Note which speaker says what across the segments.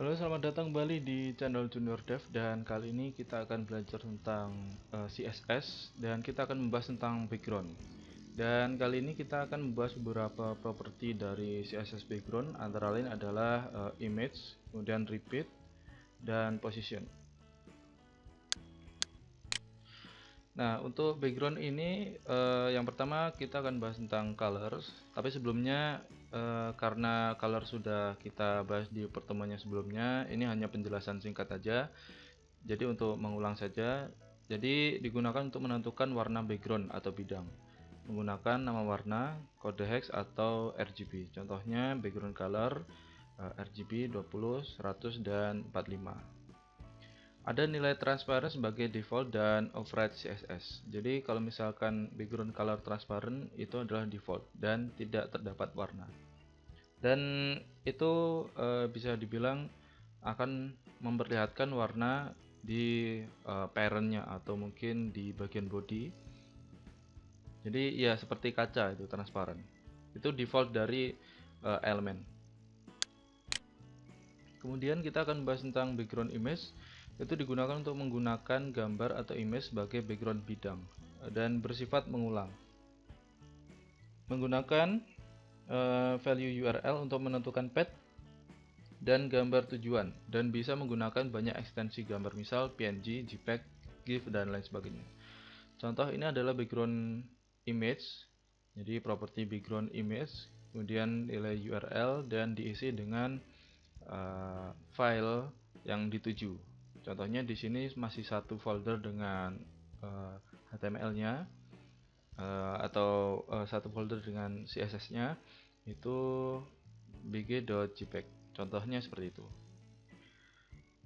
Speaker 1: Halo, selamat datang kembali di channel Junior Dev, dan kali ini kita akan belajar tentang CSS, dan kita akan membahas tentang background. Dan kali ini kita akan membahas beberapa properti dari CSS background, antara lain adalah image, kemudian repeat, dan position. Nah, untuk background ini yang pertama kita akan bahas tentang colors. Tapi sebelumnya karena color sudah kita bahas di pertemuan yang sebelumnya, ini hanya penjelasan singkat saja. Jadi untuk mengulang saja, jadi digunakan untuk menentukan warna background atau bidang menggunakan nama warna, kode hex atau RGB. Contohnya background color RGB 20, 100, dan 45. Ada nilai transparan sebagai default dan override CSS. Jadi kalau misalkan background color transparent itu adalah default dan tidak terdapat warna. Dan itu bisa dibilang akan memperlihatkan warna di parentnya atau mungkin di bagian body. Jadi ya seperti kaca, itu transparan. Itu default dari elemen. Kemudian kita akan bahas tentang background image. Itu digunakan untuk menggunakan gambar atau image sebagai background bidang dan bersifat mengulang. Menggunakan value URL untuk menentukan path dan gambar tujuan, dan bisa menggunakan banyak ekstensi gambar, misal PNG, JPEG, GIF, dan lain sebagainya. Contoh ini adalah background image. Jadi properti background image, kemudian nilai URL, dan diisi dengan file yang dituju. Contohnya di sini masih satu folder dengan HTML-nya atau satu folder dengan CSS-nya, itu bg.jpg. Contohnya seperti itu.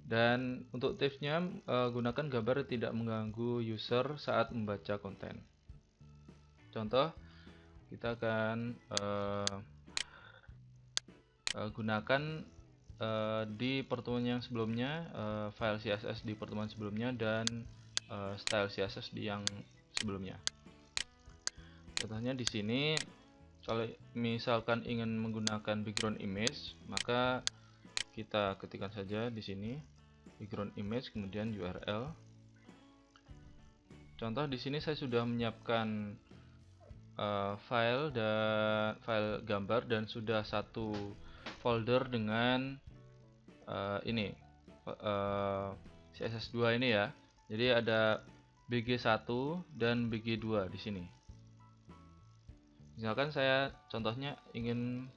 Speaker 1: Dan untuk tipsnya, gunakan gambar tidak mengganggu user saat membaca konten. Contoh, kita akan gunakan di pertemuan yang sebelumnya, file CSS di pertemuan sebelumnya, dan style CSS di yang sebelumnya. Contohnya di sini, kalau misalkan ingin menggunakan background image, maka kita ketikkan saja di sini background image, kemudian URL. Contoh di sini saya sudah menyiapkan file gambar dan sudah satu folder dengan ini CSS2 ini ya. Jadi ada bg1 dan bg2 di sini. Misalkan saya contohnya ingin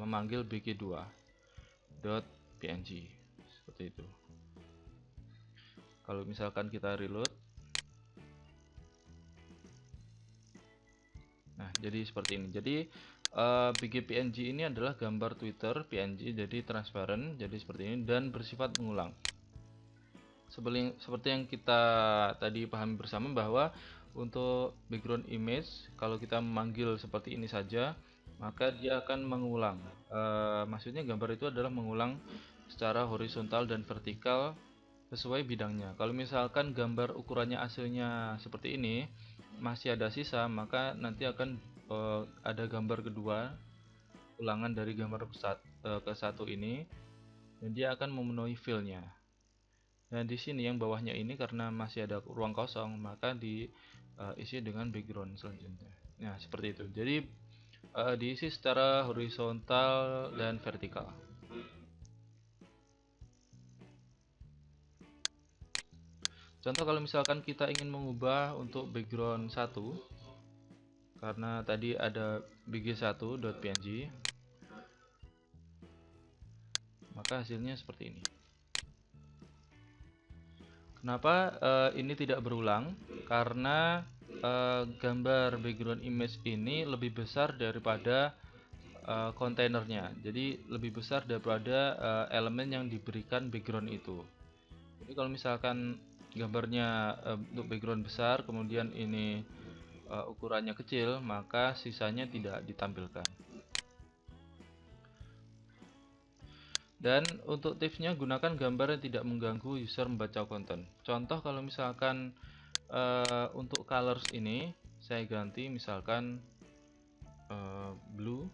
Speaker 1: memanggil bg2.png seperti itu. Kalau misalkan kita reload, nah jadi seperti ini. Jadi bg.png ini adalah gambar Twitter PNG, jadi transparan, jadi seperti ini, dan bersifat mengulang. Seperti yang kita tadi pahami bersama, bahwa untuk background image, kalau kita memanggil seperti ini saja, maka dia akan mengulang. Maksudnya gambar itu adalah mengulang secara horizontal dan vertikal sesuai bidangnya. Kalau misalkan gambar ukurannya aslinya seperti ini, masih ada sisa, maka nanti akan ada gambar kedua, ulangan dari gambar ke satu ini, dan dia akan memenuhi fill-nya. Dan di sini yang bawahnya ini karena masih ada ruang kosong, maka diisi dengan background selanjutnya. Nah, seperti itu. Jadi diisi secara horizontal dan vertikal. Contoh kalau misalkan kita ingin mengubah untuk background 1, karena tadi ada bg1.png, maka hasilnya seperti ini. Kenapa ini tidak berulang? Karena gambar background image ini lebih besar daripada kontainernya. Jadi lebih besar daripada elemen yang diberikan background itu. Jadi kalau misalkan gambarnya untuk background besar, kemudian ini ukurannya kecil, maka sisanya tidak ditampilkan. Dan untuk tipsnya, gunakan gambar yang tidak mengganggu user membaca konten. Contoh kalau misalkan untuk colors ini saya ganti misalkan blue,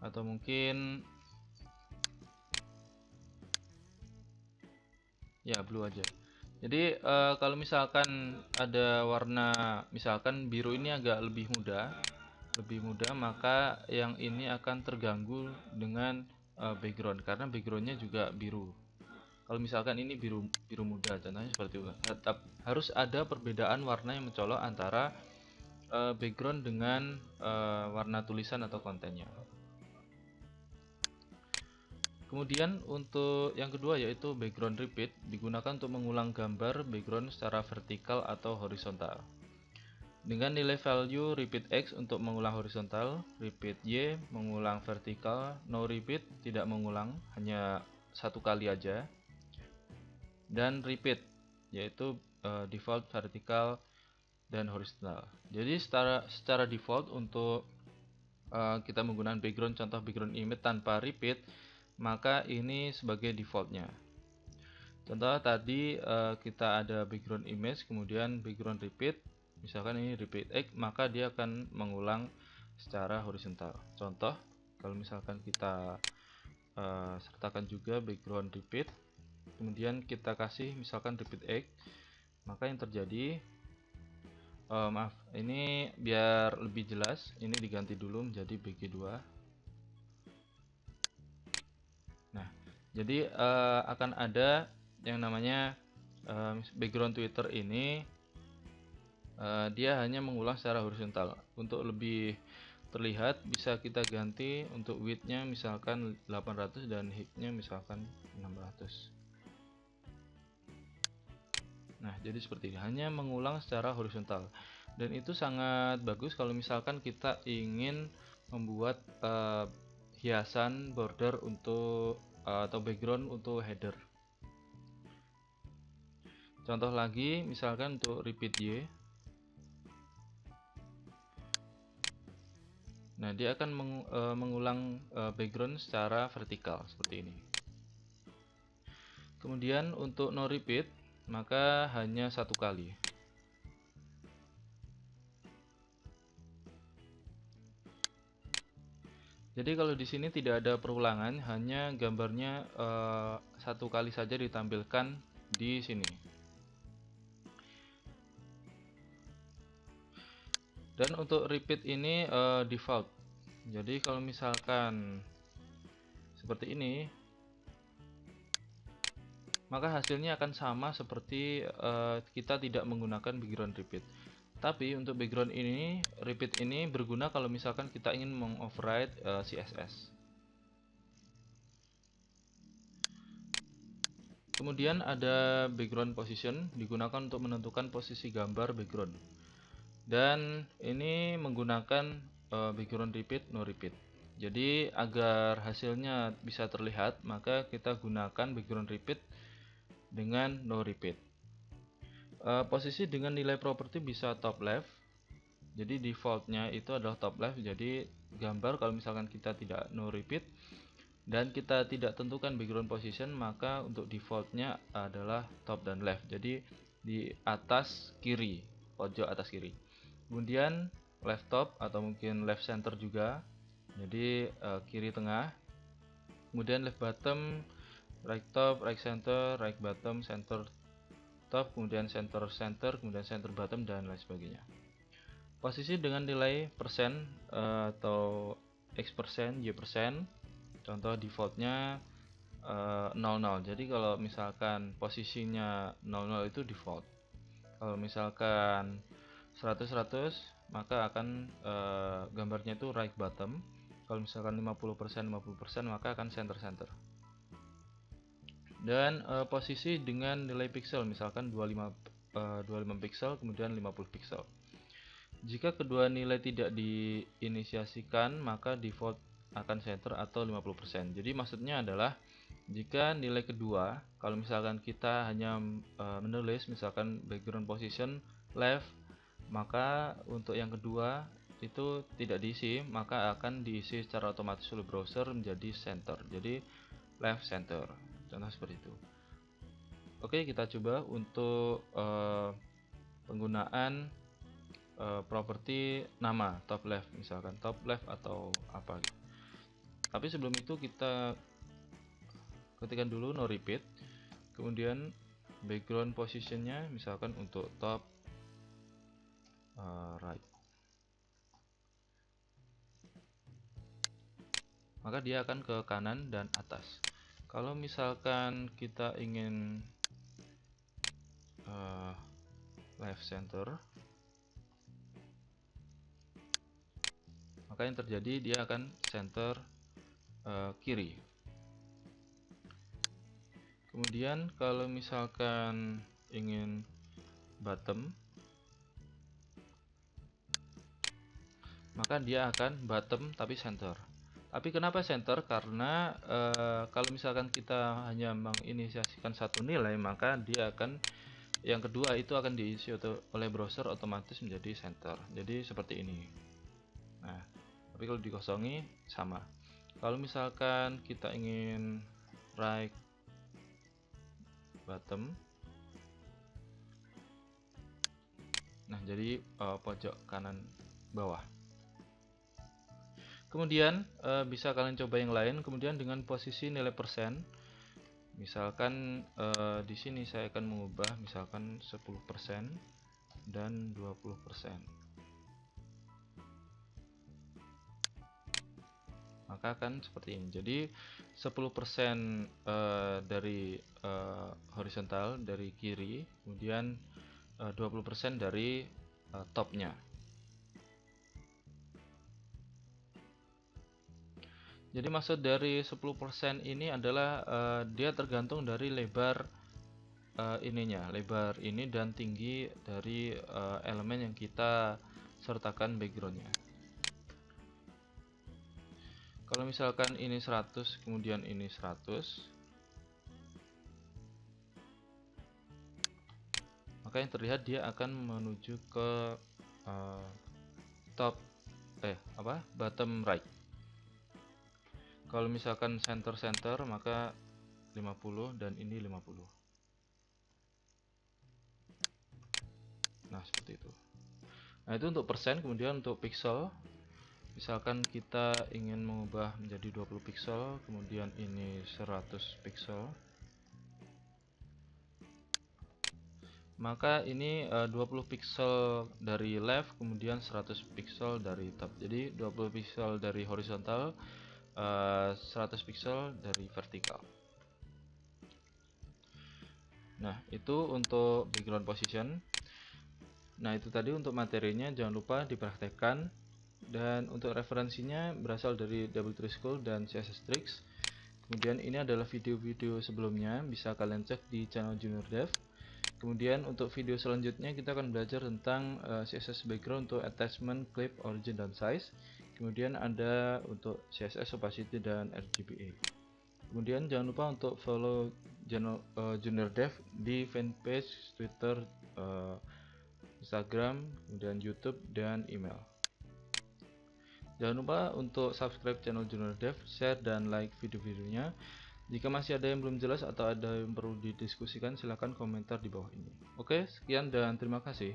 Speaker 1: atau mungkin ya blue aja. Jadi kalau misalkan ada warna, misalkan biru ini agak lebih muda, maka yang ini akan terganggu dengan background, karena backgroundnya juga biru. Kalau misalkan ini biru biru muda, contohnya seperti itu. Tetap harus ada perbedaan warna yang mencolok antara background dengan warna tulisan atau kontennya. Kemudian untuk yang kedua yaitu background repeat, digunakan untuk mengulang gambar background secara vertikal atau horizontal. Dengan nilai value repeat X untuk mengulang horizontal, repeat Y mengulang vertikal, no repeat tidak mengulang, hanya satu kali aja. Dan repeat yaitu default vertikal dan horizontal. Jadi secara default untuk kita menggunakan background, contoh background image tanpa repeat, maka ini sebagai defaultnya. Contoh tadi kita ada background image kemudian background repeat, misalkan ini repeat X, maka dia akan mengulang secara horizontal. Contoh kalau misalkan kita sertakan juga background repeat kemudian kita kasih misalkan repeat X, maka yang terjadi maaf, ini biar lebih jelas ini diganti dulu menjadi BG2. Nah, jadi akan ada yang namanya background Twitter ini, dia hanya mengulang secara horizontal. Untuk lebih terlihat bisa kita ganti untuk width-nya misalkan 800 dan height-nya misalkan 600. Nah, jadi seperti ini, hanya mengulang secara horizontal. Dan itu sangat bagus kalau misalkan kita ingin membuat hiasan border untuk atau background untuk header. Contoh lagi misalkan untuk repeat Y. Nah, dia akan mengulang background secara vertikal seperti ini. Kemudian untuk no repeat, maka hanya satu kali. Jadi kalau di sini tidak ada perulangan, hanya gambarnya satu kali saja ditampilkan di sini. Dan untuk repeat ini default. Jadi kalau misalkan seperti ini, maka hasilnya akan sama seperti kita tidak menggunakan background repeat. Tapi untuk background ini, repeat ini berguna kalau misalkan kita ingin mengoverride CSS. Kemudian ada background position, digunakan untuk menentukan posisi gambar background. Dan ini menggunakan background repeat, no repeat. Jadi agar hasilnya bisa terlihat, maka kita gunakan background repeat dengan no repeat. Posisi dengan nilai properti bisa top left. Jadi defaultnya itu adalah top left. Jadi gambar kalau misalkan kita tidak no repeat dan kita tidak tentukan background position, maka untuk defaultnya adalah top dan left. Jadi di atas kiri, pojok atas kiri. Kemudian left top atau mungkin left center juga. Jadi kiri tengah. Kemudian left bottom, right top, right center, right bottom, center top, kemudian center center, kemudian center bottom dan lain sebagainya. Posisi dengan nilai persen atau x%, y%. Contoh defaultnya 00. Jadi kalau misalkan posisinya 00 itu default. Kalau misalkan 100 maka akan gambarnya itu right bottom. Kalau misalkan 50% maka akan center center. Dan posisi dengan nilai pixel misalkan 25 pixel kemudian 50 pixel. Jika kedua nilai tidak diinisiasikan, maka default akan center atau 50%. Jadi maksudnya adalah jika nilai kedua, kalau misalkan kita hanya menulis misalkan background position left, maka untuk yang kedua itu tidak diisi, maka akan diisi secara otomatis oleh browser menjadi center. Jadi left center. Contoh seperti itu. Oke, kita coba untuk penggunaan properti nama top left, misalkan top left atau apa gitu. Tapi sebelum itu kita ketikkan dulu no repeat, kemudian background positionnya misalkan untuk top right, maka dia akan ke kanan dan atas. Kalau misalkan kita ingin left center, maka yang terjadi dia akan center kiri. Kemudian kalau misalkan ingin bottom, maka dia akan bottom tapi center. Tapi kenapa center? Karena kalau misalkan kita hanya menginisiasikan satu nilai, maka dia akan, yang kedua itu akan diisi oleh browser otomatis menjadi center. Jadi seperti ini. Nah, tapi kalau dikosongi sama. Kalau misalkan kita ingin right bottom, nah jadi pojok kanan bawah. Kemudian bisa kalian coba yang lain. Kemudian dengan posisi nilai persen, misalkan di sini saya akan mengubah misalkan 10% dan 20%. Maka akan seperti ini. Jadi 10% dari horizontal dari kiri, kemudian 20% dari topnya. Jadi maksud dari 10% ini adalah dia tergantung dari lebar lebar ini dan tinggi dari elemen yang kita sertakan backgroundnya. Kalau misalkan ini 100 kemudian ini 100, maka yang terlihat dia akan menuju ke bottom right. Kalau misalkan center maka 50 dan ini 50. Nah, seperti itu. Nah, itu untuk persen. Kemudian untuk pixel, misalkan kita ingin mengubah menjadi 20 pixel, kemudian ini 100 pixel, maka ini 20 pixel dari left, kemudian 100 pixel dari top. Jadi 20 pixel dari horizontal, 100 pixel dari vertikal. Nah, itu untuk background position. Nah, itu tadi untuk materinya, jangan lupa dipraktekkan. Dan untuk referensinya berasal dari DoubleTree School dan CSS Tricks. Kemudian ini adalah video-video sebelumnya, bisa kalian cek di channel Junior Dev. Kemudian untuk video selanjutnya kita akan belajar tentang CSS background untuk attachment, clip, origin, dan size. Kemudian ada untuk CSS opacity dan RGBA. Kemudian jangan lupa untuk follow channel Junior Dev di fanpage, Twitter, Instagram, kemudian YouTube, dan email. Jangan lupa untuk subscribe channel Junior Dev, share dan like video-videonya. Jika masih ada yang belum jelas atau ada yang perlu didiskusikan, silahkan komentar di bawah ini. Oke, sekian dan terima kasih.